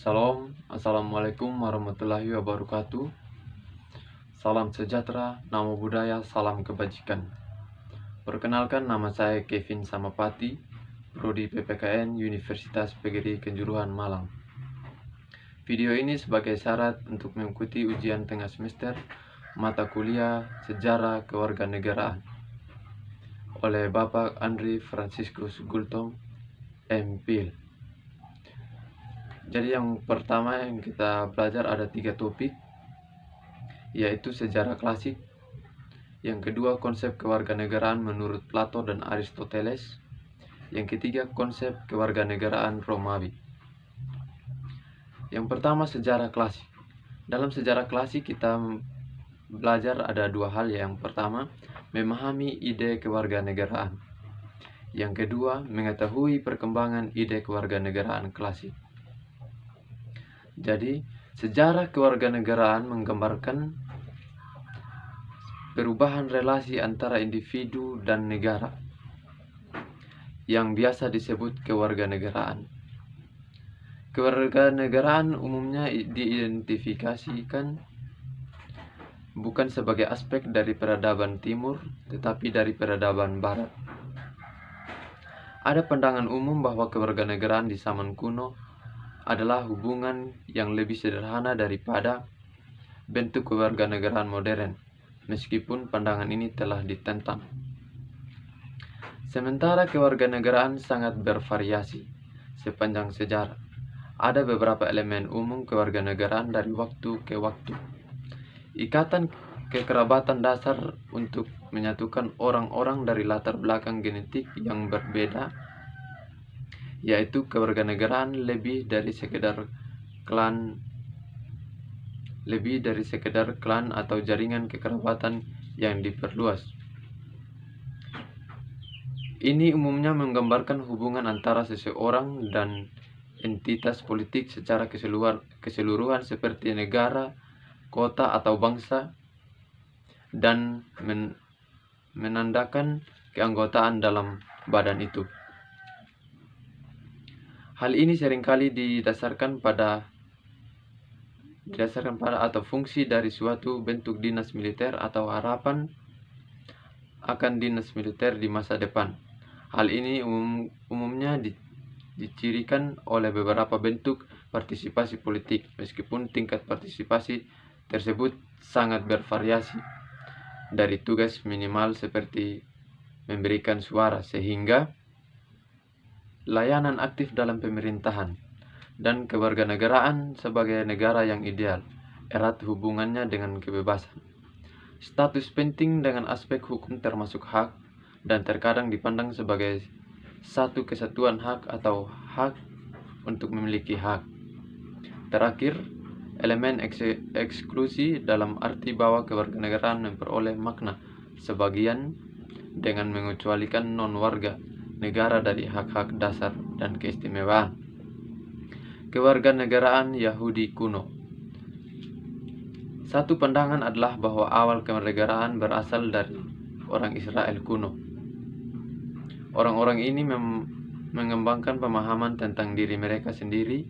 Salam, Assalamualaikum warahmatullahi wabarakatuh. Salam sejahtera, namo buddhaya, salam kebajikan. Perkenalkan, nama saya Kevin Samapati, Prodi PPKN Universitas PGRI Kanjuruhan Malang. Video ini sebagai syarat untuk mengikuti ujian tengah semester mata kuliah Sejarah Kewarganegaraan oleh Bapak Andri Franciscus Gultom, MPhil. Jadi yang pertama yang kita belajar ada 3 topik, yaitu sejarah klasik. Yang kedua, konsep kewarganegaraan menurut Plato dan Aristoteles. Yang ketiga, konsep kewarganegaraan Romawi. Yang pertama, sejarah klasik. Dalam sejarah klasik kita belajar ada 2 hal. Yang pertama, memahami ide kewarganegaraan. Yang kedua, mengetahui perkembangan ide kewarganegaraan klasik. Jadi, sejarah kewarganegaraan menggambarkan perubahan relasi antara individu dan negara yang biasa disebut kewarganegaraan. Kewarganegaraan umumnya diidentifikasikan bukan sebagai aspek dari peradaban timur, tetapi dari peradaban barat. Ada pandangan umum bahwa kewarganegaraan di zaman kuno adalah hubungan yang lebih sederhana daripada bentuk kewarganegaraan modern, meskipun pandangan ini telah ditentang. Sementara kewarganegaraan sangat bervariasi sepanjang sejarah. Ada beberapa elemen umum kewarganegaraan dari waktu ke waktu. Ikatan kekerabatan dasar untuk menyatukan orang-orang dari latar belakang genetik yang berbeda, yaitu kewarganegaraan lebih dari sekedar klan atau jaringan kekerabatan yang diperluas. Ini umumnya menggambarkan hubungan antara seseorang dan entitas politik secara keseluruhan seperti negara, kota, atau bangsa, dan menandakan keanggotaan dalam badan itu. Hal ini seringkali didasarkan pada atau fungsi dari suatu bentuk dinas militer atau harapan akan dinas militer di masa depan. Hal ini umumnya dicirikan oleh beberapa bentuk partisipasi politik, meskipun tingkat partisipasi tersebut sangat bervariasi, dari tugas minimal seperti memberikan suara sehingga layanan aktif dalam pemerintahan, dan kewarganegaraan sebagai negara yang ideal, erat hubungannya dengan kebebasan. Status penting dengan aspek hukum termasuk hak, dan terkadang dipandang sebagai satu kesatuan hak atau hak untuk memiliki hak. Terakhir, elemen eksklusi dalam arti bahwa kewarganegaraan memperoleh makna sebagian dengan mengecualikan non-warga negara dari hak-hak dasar dan keistimewaan. Kewarganegaraan Yahudi kuno. Satu pandangan adalah bahwa awal kewarganegaraan berasal dari orang Israel kuno. Orang-orang ini mengembangkan pemahaman tentang diri mereka sendiri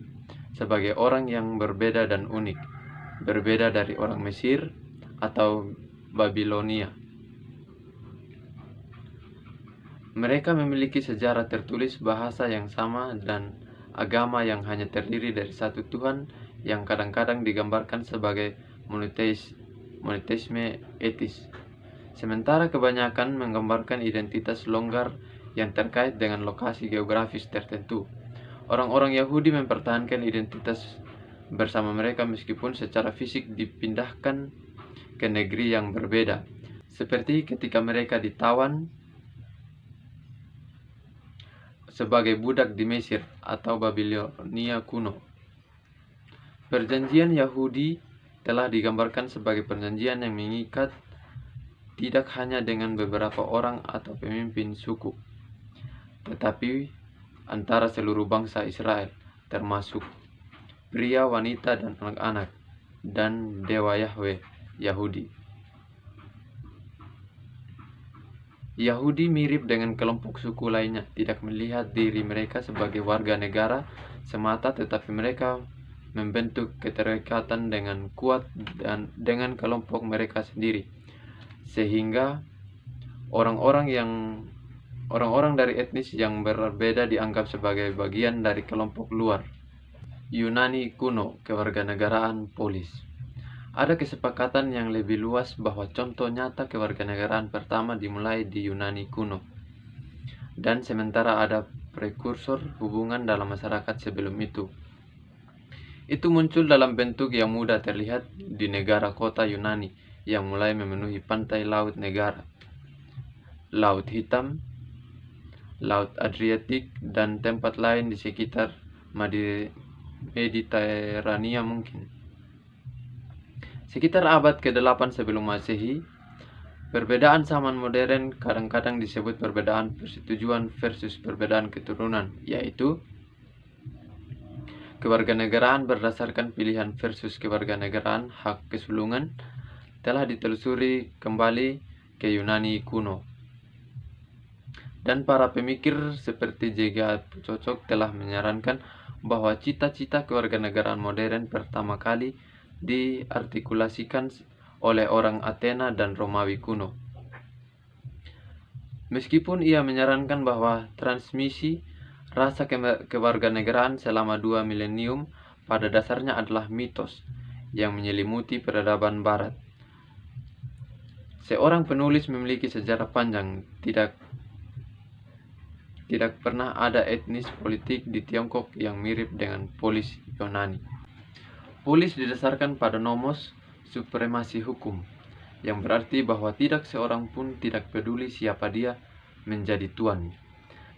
sebagai orang yang berbeda dan unik, berbeda dari orang Mesir atau Babilonia. Mereka memiliki sejarah tertulis, bahasa yang sama, dan agama yang hanya terdiri dari satu Tuhan yang kadang-kadang digambarkan sebagai monoteisme etis. Sementara kebanyakan menggambarkan identitas longgar yang terkait dengan lokasi geografis tertentu. Orang-orang Yahudi mempertahankan identitas bersama mereka meskipun secara fisik dipindahkan ke negeri yang berbeda, seperti ketika mereka ditawan sebagai budak di Mesir atau Babilonia kuno. Perjanjian Yahudi telah digambarkan sebagai perjanjian yang mengikat tidak hanya dengan beberapa orang atau pemimpin suku, tetapi antara seluruh bangsa Israel, termasuk pria, wanita, dan anak-anak, dan Dewa Yahweh Yahudi. Yahudi mirip dengan kelompok suku lainnya, tidak melihat diri mereka sebagai warga negara semata, tetapi mereka membentuk keterikatan dengan kuat dan dengan kelompok mereka sendiri, sehingga orang-orang dari etnis yang berbeda dianggap sebagai bagian dari kelompok luar. Yunani kuno, kewarganegaraan polis. Ada kesepakatan yang lebih luas bahwa contoh nyata kewarganegaraan pertama dimulai di Yunani kuno, dan sementara ada prekursor hubungan dalam masyarakat sebelum itu. Itu muncul dalam bentuk yang mudah terlihat di negara kota Yunani yang mulai memenuhi pantai laut negara, Laut Hitam, Laut Adriatik, dan tempat lain di sekitar Mediterania mungkin. Sekitar abad ke-8 sebelum Masehi, perbedaan zaman modern kadang-kadang disebut perbedaan persetujuan versus perbedaan keturunan, yaitu kewarganegaraan berdasarkan pilihan versus kewarganegaraan hak kesulungan telah ditelusuri kembali ke Yunani kuno. Dan para pemikir seperti J.G. Cocok telah menyarankan bahwa cita-cita kewarganegaraan modern pertama kali diartikulasikan oleh orang Athena dan Romawi kuno. Meskipun ia menyarankan bahwa transmisi rasa kewarganegaraan selama 2 milenium pada dasarnya adalah mitos yang menyelimuti peradaban barat. Seorang penulis memiliki sejarah panjang, tidak pernah ada etnis politik di Tiongkok yang mirip dengan polis Yunani. Polis didasarkan pada nomos supremasi hukum, yang berarti bahwa tidak seorang pun tidak peduli siapa dia menjadi tuan,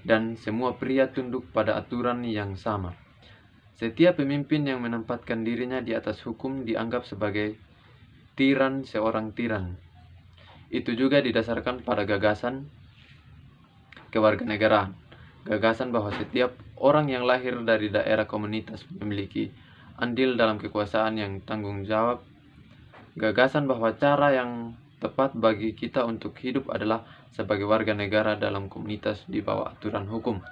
dan semua pria tunduk pada aturan yang sama. Setiap pemimpin yang menempatkan dirinya di atas hukum dianggap sebagai seorang tiran. Itu juga didasarkan pada gagasan kewarganegaraan, gagasan bahwa setiap orang yang lahir dari daerah komunitas memiliki andil dalam kekuasaan yang tanggung jawab, gagasan bahwa cara yang tepat bagi kita untuk hidup adalah sebagai warga negara dalam komunitas di bawah aturan hukum,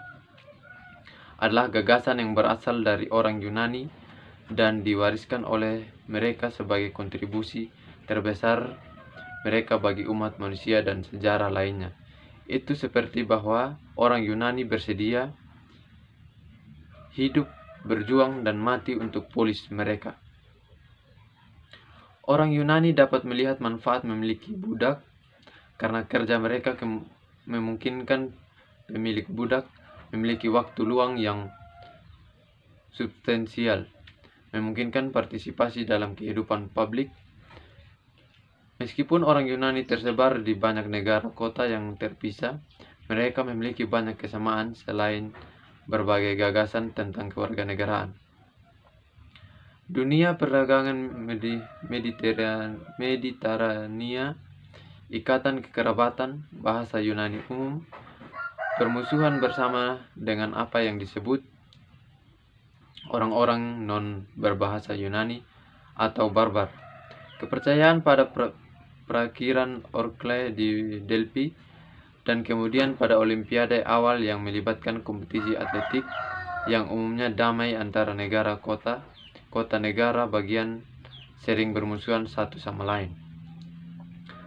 adalah gagasan yang berasal dari orang Yunani dan diwariskan oleh mereka sebagai kontribusi terbesar mereka bagi umat manusia dan sejarah lainnya. Itu seperti bahwa orang Yunani bersedia hidup, berjuang, dan mati untuk polis mereka. Orang Yunani dapat melihat manfaat memiliki budak karena kerja mereka memungkinkan pemilik budak memiliki waktu luang yang substansial, memungkinkan partisipasi dalam kehidupan publik. Meskipun orang Yunani tersebar di banyak negara kota yang terpisah, mereka memiliki banyak kesamaan selain berbagai gagasan tentang kewarganegaraan. Dunia perdagangan Mediterania, ikatan kekerabatan, bahasa Yunani umum, permusuhan bersama dengan apa yang disebut orang-orang non berbahasa Yunani atau barbar, kepercayaan pada perakiran Orkle di Delphi, dan kemudian pada Olimpiade awal yang melibatkan kompetisi atletik yang umumnya damai antara kota negara bagian sering bermusuhan satu sama lain.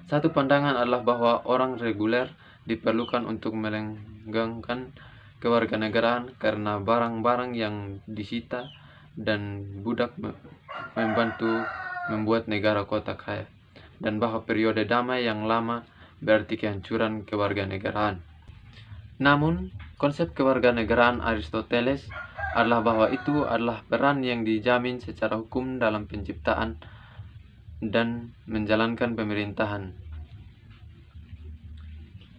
Satu pandangan adalah bahwa orang reguler diperlukan untuk melenggangkan kewarganegaraan karena barang-barang yang disita dan budak membantu membuat negara kota kaya, dan bahwa periode damai yang lama berarti kehancuran kewarganegaraan. Namun, konsep kewarganegaraan Aristoteles adalah bahwa itu adalah peran yang dijamin secara hukum dalam penciptaan dan menjalankan pemerintahan.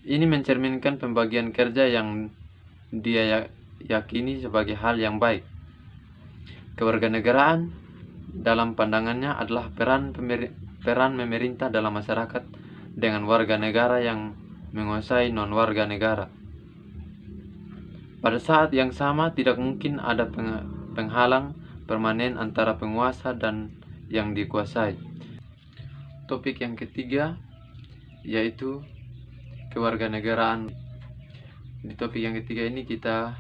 Ini mencerminkan pembagian kerja yang dia yakini sebagai hal yang baik. Kewarganegaraan dalam pandangannya adalah peran pemerintah dalam masyarakat dengan warga negara yang menguasai non-warga negara. Pada saat yang sama, tidak mungkin ada penghalang permanen antara penguasa dan yang dikuasai. Topik yang ketiga yaitu kewarganegaraan. Di topik yang ketiga ini kita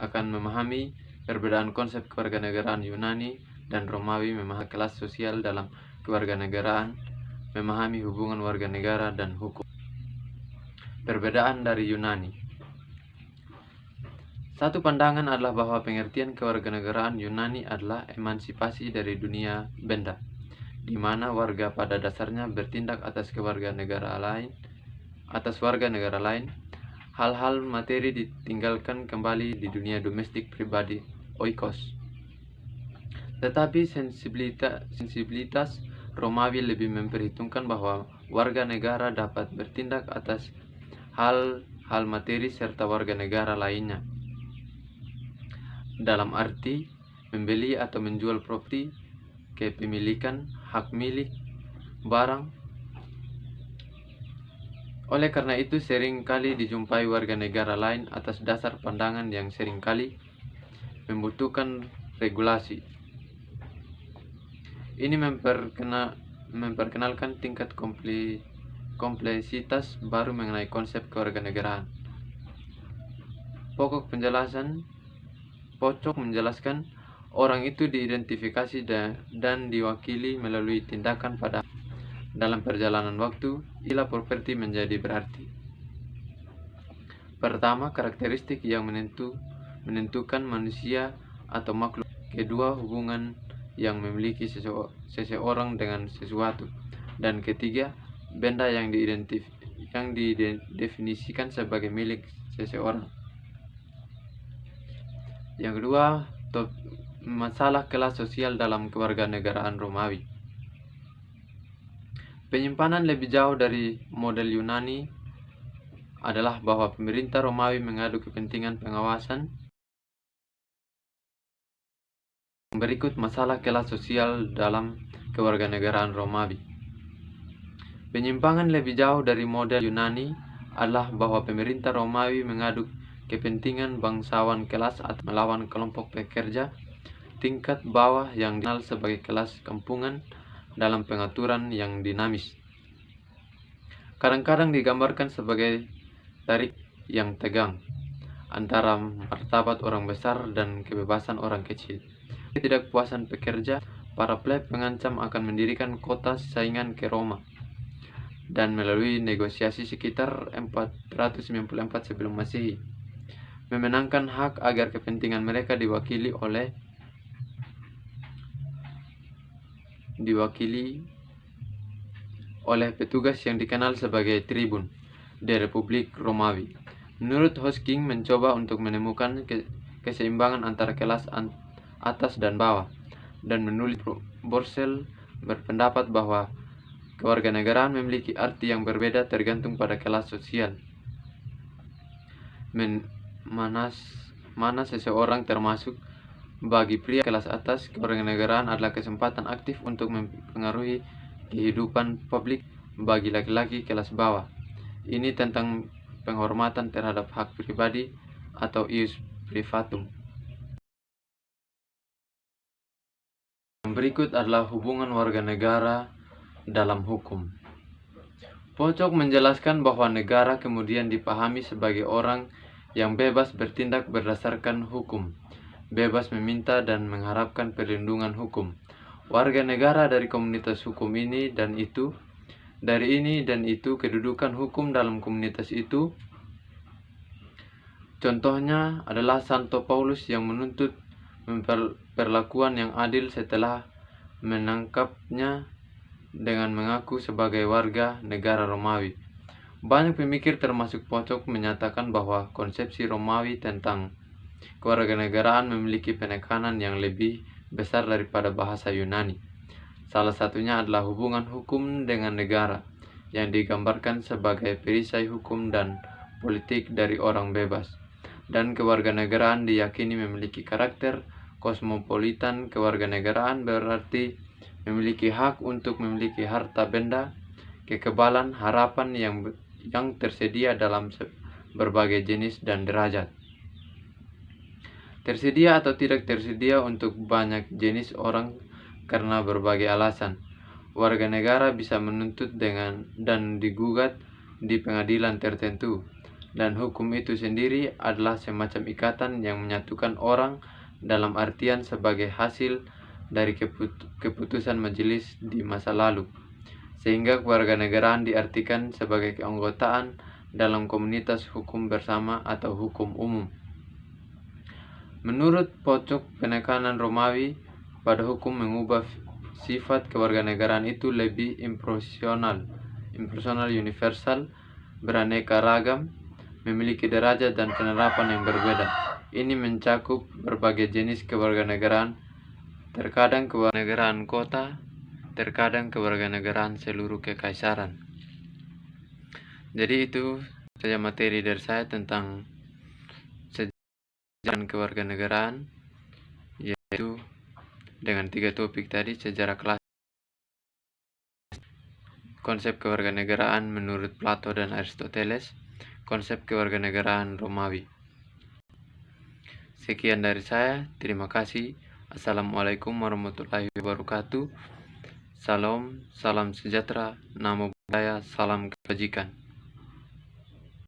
akan memahami perbedaan konsep kewarganegaraan Yunani dan Romawi memahami kelas sosial dalam kewarganegaraan, memahami hubungan warga negara dan hukum. Perbedaan dari Yunani. Satu pandangan adalah bahwa pengertian kewarganegaraan Yunani adalah emansipasi dari dunia benda, di mana warga pada dasarnya bertindak atas warga negara lain. Hal-hal materi ditinggalkan kembali di dunia domestik pribadi, oikos. Tetapi sensibilitas Romawi lebih memperhitungkan bahwa warga negara dapat bertindak atas hal-hal materi serta warga negara lainnya, dalam arti membeli atau menjual properti, kepemilikan, hak milik, barang. Oleh karena itu sering kali dijumpai warga negara lain atas dasar pandangan yang sering kali membutuhkan regulasi. Ini memperkenalkan tingkat kompleksitas baru mengenai konsep kewarganegaraan. Pocok menjelaskan orang itu diidentifikasi dan diwakili melalui tindakan pada dalam perjalanan waktu, istilah properti menjadi berarti. Pertama, karakteristik yang menentukan manusia atau makhluk. Kedua, hubungan yang memiliki seseorang dengan sesuatu. Dan ketiga, benda yang didefinisikan sebagai milik seseorang. Yang kedua, masalah kelas sosial dalam kewarganegaraan Romawi. Penyimpanan lebih jauh dari model Yunani adalah bahwa pemerintah Romawi mengadu kepentingan pengawasan. Berikut masalah kelas sosial dalam kewarganegaraan Romawi. Penyimpangan lebih jauh dari model Yunani adalah bahwa pemerintah Romawi mengadu kepentingan bangsawan kelas atau melawan kelompok pekerja tingkat bawah yang dikenal sebagai kelas kampungan dalam pengaturan yang dinamis. Kadang-kadang digambarkan sebagai tarik yang tegang antara martabat orang besar dan kebebasan orang kecil. Ketidakpuasan pekerja, para pleb mengancam akan mendirikan kota saingan ke Roma, dan melalui negosiasi sekitar 494 sebelum Masehi, memenangkan hak agar kepentingan mereka diwakili oleh petugas yang dikenal sebagai tribun di Republik Romawi. Menurut Hosking mencoba untuk menemukan keseimbangan antara kelas atas dan bawah, dan menulis Borsel berpendapat bahwa kewarganegaraan memiliki arti yang berbeda tergantung pada kelas sosial. Mana seseorang termasuk. Bagi pria kelas atas, kewarganegaraan adalah kesempatan aktif untuk mempengaruhi kehidupan publik. Bagi laki-laki kelas bawah, ini tentang penghormatan terhadap hak pribadi atau ius privatum. Yang berikut adalah hubungan warga negara dalam hukum. Pocok menjelaskan bahwa negara kemudian dipahami sebagai orang yang bebas bertindak berdasarkan hukum, bebas meminta dan mengharapkan perlindungan hukum. Warga negara dari komunitas hukum ini dan itu, kedudukan hukum dalam komunitas itu. Contohnya adalah Santo Paulus yang menuntut perlakuan yang adil setelah menangkapnya dengan mengaku sebagai warga negara Romawi. Banyak pemikir termasuk Pocok menyatakan bahwa konsepsi Romawi tentang kewarganegaraan memiliki penekanan yang lebih besar daripada bahasa Yunani. Salah satunya adalah hubungan hukum dengan negara yang digambarkan sebagai perisai hukum dan politik dari orang bebas. Dan kewarganegaraan diyakini memiliki karakter kosmopolitan. Kewarganegaraan berarti memiliki hak untuk memiliki harta benda, kekebalan, harapan yang tersedia dalam berbagai jenis dan derajat. Tersedia atau tidak tersedia untuk banyak jenis orang karena berbagai alasan. Warga negara bisa menuntut dan digugat di pengadilan tertentu, dan hukum itu sendiri adalah semacam ikatan yang menyatukan orang dalam artian sebagai hasil dari keputusan majelis di masa lalu, sehingga kewarganegaraan diartikan sebagai keanggotaan dalam komunitas hukum bersama atau hukum umum. Menurut pojok penekanan Romawi, pada hukum mengubah sifat kewarganegaraan itu lebih impersonal, universal, beraneka ragam, memiliki derajat dan penerapan yang berbeda. Ini mencakup berbagai jenis kewarganegaraan, terkadang kewarganegaraan kota, terkadang kewarganegaraan seluruh kekaisaran. Jadi itu saja materi dari saya tentang sejarah kewarganegaraan, yaitu dengan 3 topik tadi: sejarah klasik, konsep kewarganegaraan menurut Plato dan Aristoteles, konsep kewarganegaraan Romawi. Sekian dari saya, terima kasih. Assalamualaikum warahmatullahi wabarakatuh. Salam sejahtera, namo buddhaya, salam kebajikan.